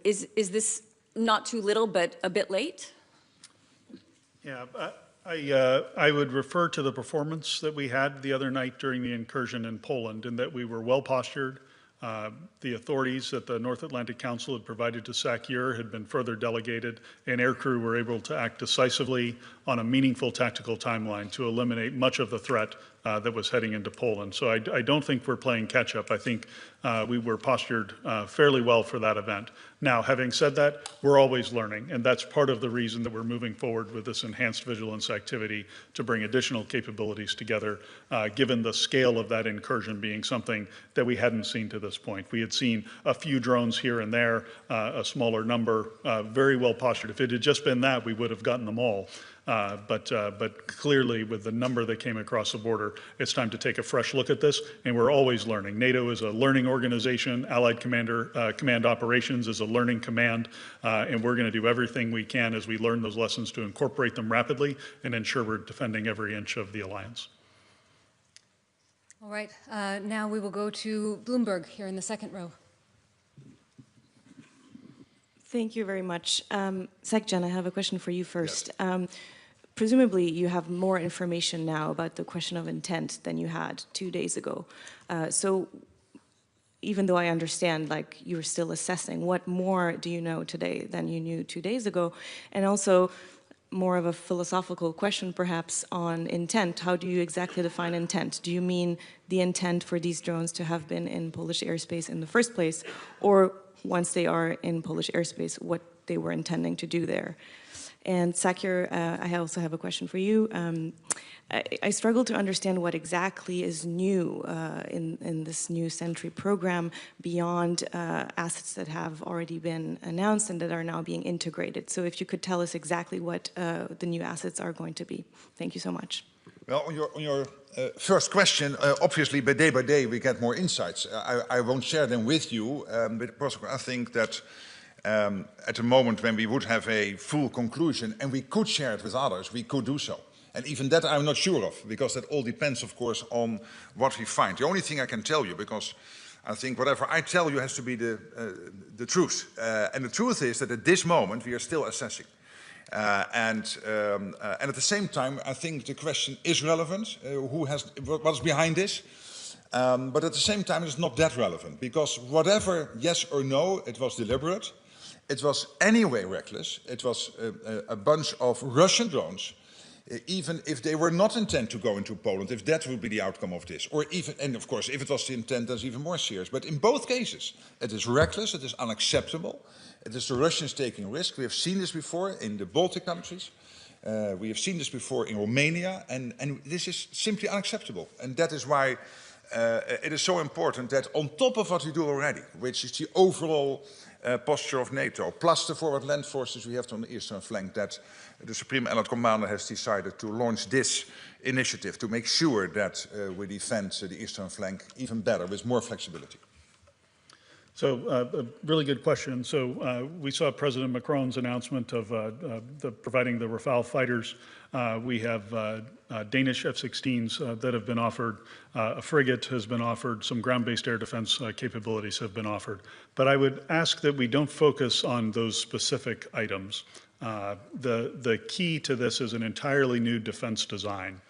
is this not too little, but a bit late? Yeah, I would refer to the performance that we had the other night during the incursion in Poland, in that we were well postured. The authorities that the North Atlantic Council had provided to SACEUR had been further delegated, and aircrew were able to act decisively on a meaningful tactical timeline to eliminate much of the threat that was heading into Poland. So I don't think we're playing catch up. I think we were postured fairly well for that event. Now, having said that, we're always learning, and that's part of the reason that we're moving forward with this enhanced vigilance activity to bring additional capabilities together, given the scale of that incursion being something that we hadn't seen to this point. We had seen a few drones here and there, a smaller number, very well postured. If it had just been that, we would have gotten them all. But clearly, with the number that came across the border, it's time to take a fresh look at this, and we're always learning. NATO is a learning organization. Allied Command Operations is a learning command, and we're going to do everything we can as we learn those lessons to incorporate them rapidly and ensure we're defending every inch of the alliance. All right, now we will go to Bloomberg here in the second row. Thank you very much. Jen, I have a question for you first. Yes. Presumably, you have more information now about the question of intent than you had 2 days ago. So even though I understand, like, you're still assessing, what more do you know today than you knew 2 days ago? And also, more of a philosophical question, perhaps, on intent. How do you exactly define intent? Do you mean the intent for these drones to have been in Polish airspace in the first place, or once they are in Polish airspace, what they were intending to do there? And SACEUR, I also have a question for you. I struggle to understand what exactly is new in this new Sentry program beyond assets that have already been announced and that are now being integrated. So if you could tell us exactly what the new assets are going to be. Thank you so much. Well, on your first question, obviously by day we get more insights. I won't share them with you, but I think that at the moment when we would have a full conclusion and we could share it with others, we could do so. And even that I'm not sure of, because that all depends, of course, on what we find. The only thing I can tell you, because I think whatever I tell you has to be the truth. And the truth is that at this moment we are still assessing. And at the same time, I think the question is relevant. What's behind this? But at the same time, it's not that relevant, because whatever yes or no, it was deliberate. It was anyway reckless. It was a bunch of Russian drones, even if they were not intent to go into Poland, if that would be the outcome of this. Or even, and of course, if it was the intent, that's even more serious. But in both cases, it is reckless, it is unacceptable. It is the Russians taking risk. We have seen this before in the Baltic countries. We have seen this before in Romania. And this is simply unacceptable. And that is why it is so important that on top of what we do already, which is the overall posture of NATO, plus the forward land forces we have on the eastern flank, that the Supreme Allied Commander has decided to launch this initiative to make sure that we defend the eastern flank even better with more flexibility. So a really good question. So we saw President Macron's announcement of providing the Rafale fighters. We have Danish F-16s that have been offered. A frigate has been offered. Some ground-based air defense capabilities have been offered. But I would ask that we don't focus on those specific items. The key to this is an entirely new defense design.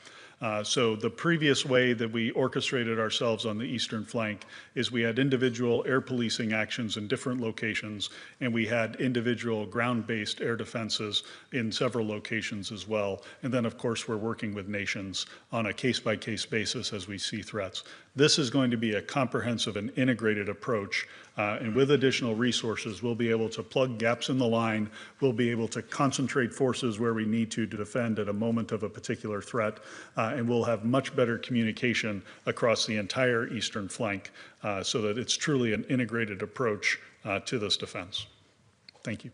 So the previous way that we orchestrated ourselves on the eastern flank is we had individual air policing actions in different locations, and we had individual ground-based air defenses in several locations as well. And then, of course, we're working with nations on a case-by-case basis as we see threats. This is going to be a comprehensive and integrated approach, and with additional resources, we'll be able to plug gaps in the line. We'll be able to concentrate forces where we need to defend at a moment of a particular threat, and we'll have much better communication across the entire eastern flank so that it's truly an integrated approach to this defense. Thank you.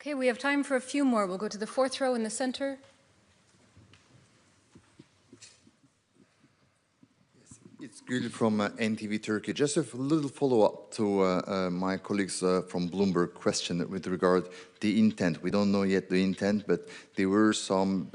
Okay, we have time for a few more. We'll go to the fourth row in the center. It's Gül from NTV Turkey. Just a little follow-up to my colleagues from Bloomberg question with regard the intent. We don't know yet the intent, but there were some,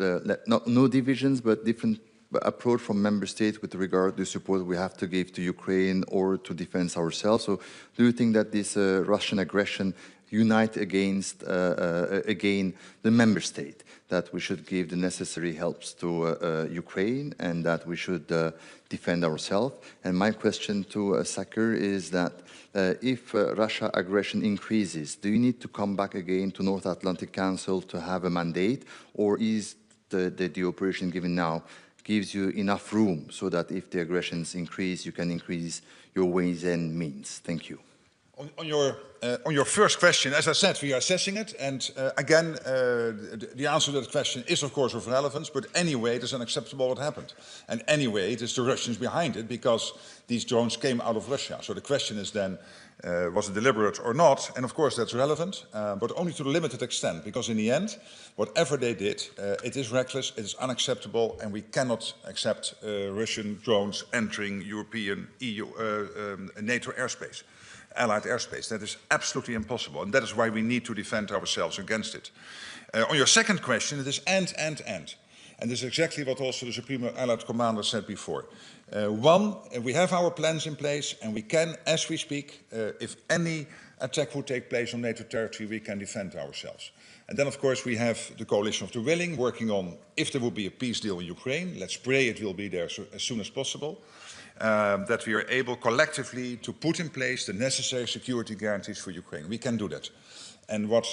no divisions, but different approach from member states with regard to the support we have to give to Ukraine or to defend ourselves. So do you think that this Russian aggression unite against, again, the member state, that we should give the necessary helps to Ukraine and that we should defend ourselves? And my question to SACEUR is that if Russia aggression increases, do you need to come back again to North Atlantic Council to have a mandate, or is the operation given now gives you enough room so that if the aggressions increase, you can increase your ways and means? Thank you. On your first question, as I said, we are assessing it, and again, the answer to that question is of course of relevance, but anyway, it is unacceptable what happened. And anyway, it is the Russians behind it, because these drones came out of Russia. So the question is then, was it deliberate or not? And of course that's relevant, but only to a limited extent, because in the end, whatever they did, it is reckless, it is unacceptable, and we cannot accept Russian drones entering European, EU, NATO airspace. Allied airspace. That is absolutely impossible, and that is why we need to defend ourselves against it. On your second question, it is and. And this is exactly what also the Supreme Allied Commander said before. One, we have our plans in place, and we can, as we speak, if any attack would take place on NATO territory, we can defend ourselves. And then, of course, we have the coalition of the willing, working on if there will be a peace deal in Ukraine. Let's pray it will be there as soon as possible. That we are able collectively to put in place the necessary security guarantees for Ukraine. We can do that. And what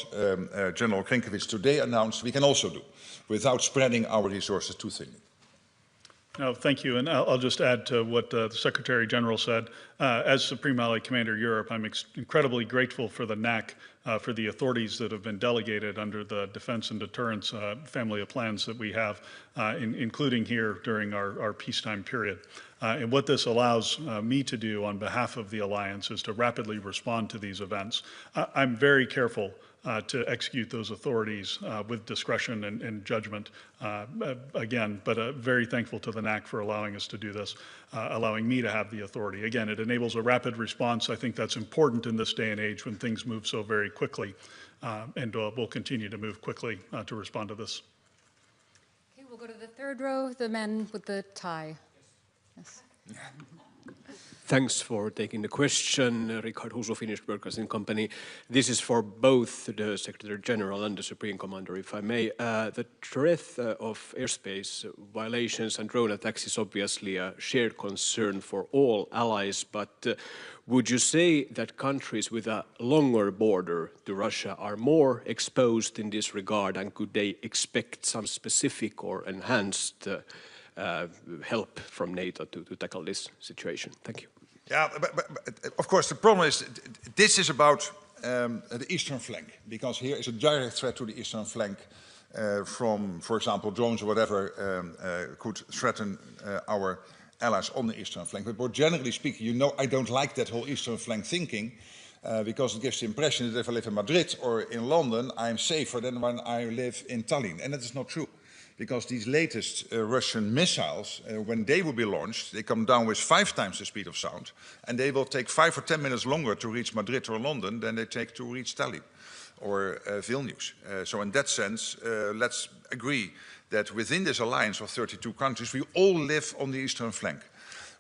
General Grynkewich today announced, we can also do, without spreading our resources too thinly. No, thank you. And I'll just add to what the Secretary General said. As Supreme Allied Commander Europe, I'm incredibly grateful for the NAC, for the authorities that have been delegated under the defense and deterrence family of plans that we have, including here during our peacetime period. And what this allows me to do on behalf of the alliance is to rapidly respond to these events. I'm very careful to execute those authorities with discretion and judgment, again, but very thankful to the NAC for allowing us to do this, allowing me to have the authority. Again, it enables a rapid response. I think that's important in this day and age when things move so very quickly, and we'll continue to move quickly to respond to this. Okay, we'll go to the third row, the man with the tie. Yes. Thanks for taking the question, Richard Huso, Finnish Broadcasting Company. This is for both the Secretary General and the Supreme Commander, if I may. The threat of airspace violations and drone attacks is obviously a shared concern for all allies, but would you say that countries with a longer border to Russia are more exposed in this regard, and could they expect some specific or enhanced help from NATO to tackle this situation? Thank you. Yeah, but of course the problem is this is about the eastern flank, because here is a direct threat to the eastern flank from, for example, drones or whatever could threaten our allies on the eastern flank. But more generally speaking, you know, I don't like that whole eastern flank thinking, because it gives the impression that if I live in Madrid or in London, I am safer than when I live in Tallinn, and that is not true. Because these latest Russian missiles, when they will be launched, they come down with 5 times the speed of sound, and they will take 5 or 10 minutes longer to reach Madrid or London than they take to reach Tallinn or Vilnius. So in that sense, let's agree that within this alliance of 32 countries, we all live on the eastern flank.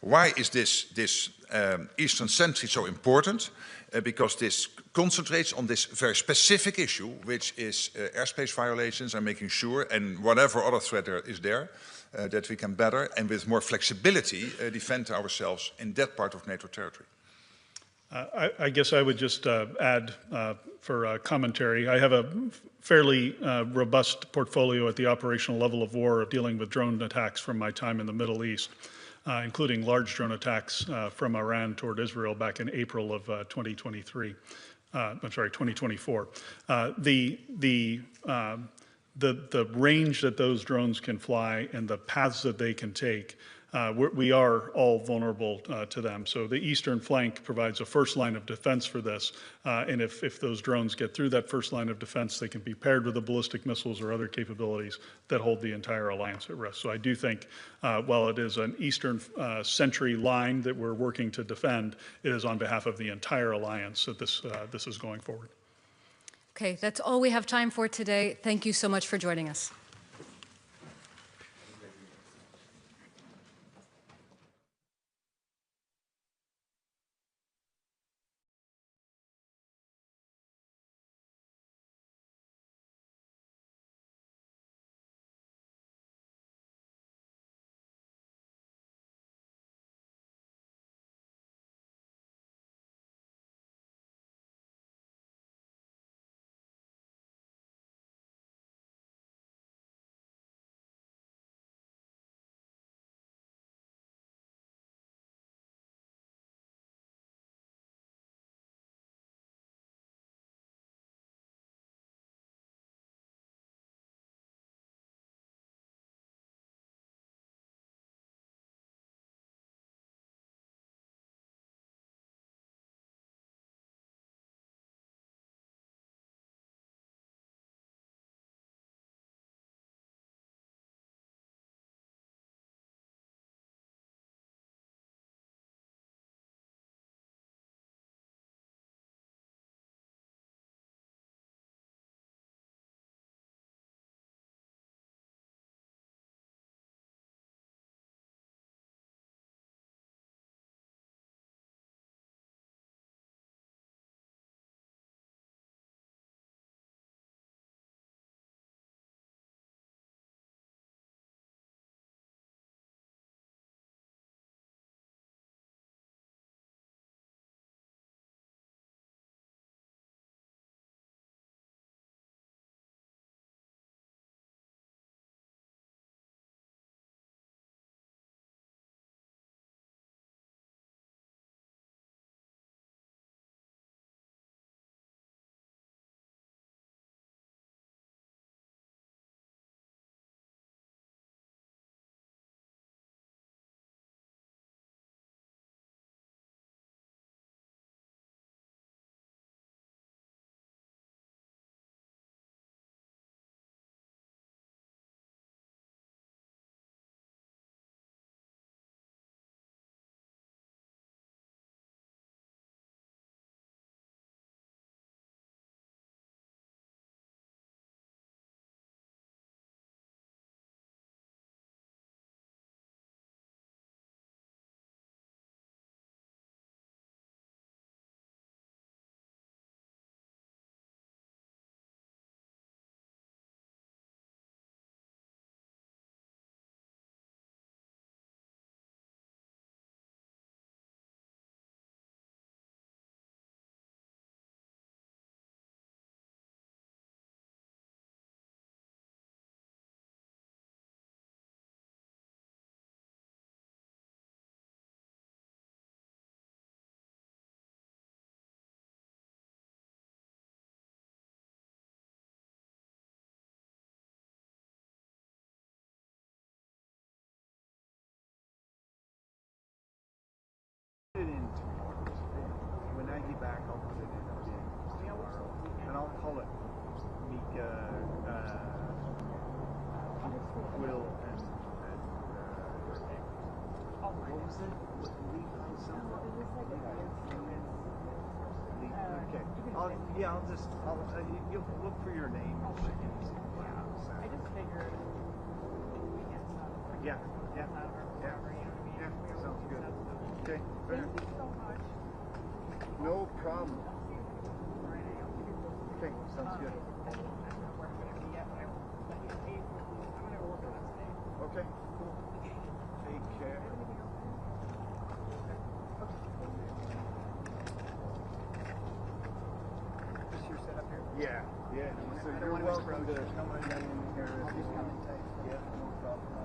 Why is this eastern sentry so important? Because this concentrates on this very specific issue, which is airspace violations, and making sure, and whatever other threat there is there, that we can better and with more flexibility defend ourselves in that part of NATO territory. I guess I would just add for commentary, I have a fairly robust portfolio at the operational level of war of dealing with drone attacks from my time in the Middle East. Including large drone attacks from Iran toward Israel back in April of 2023. I'm sorry, 2024. The range that those drones can fly and the paths that they can take, we are all vulnerable to them. So the eastern flank provides a first line of defense for this. And if those drones get through that first line of defense, they can be paired with the ballistic missiles or other capabilities that hold the entire alliance at risk. So I do think while it is an eastern sentry line that we're working to defend, it is on behalf of the entire alliance that this is going forward. Okay, that's all we have time for today. Thank you so much for joining us. it in tomorrow. When I get back, I'll put it in tomorrow. And I'll call it Mika, Will, and what was it? Okay. You'll look for your name. I just figured. Yeah. Sounds good. Okay. Thank you so much. No problem. Okay, sounds good. Okay, cool. Take care. Is your setup here? Yeah. So you're welcome to come on down in here. I'll just come and take. Yeah, no problem.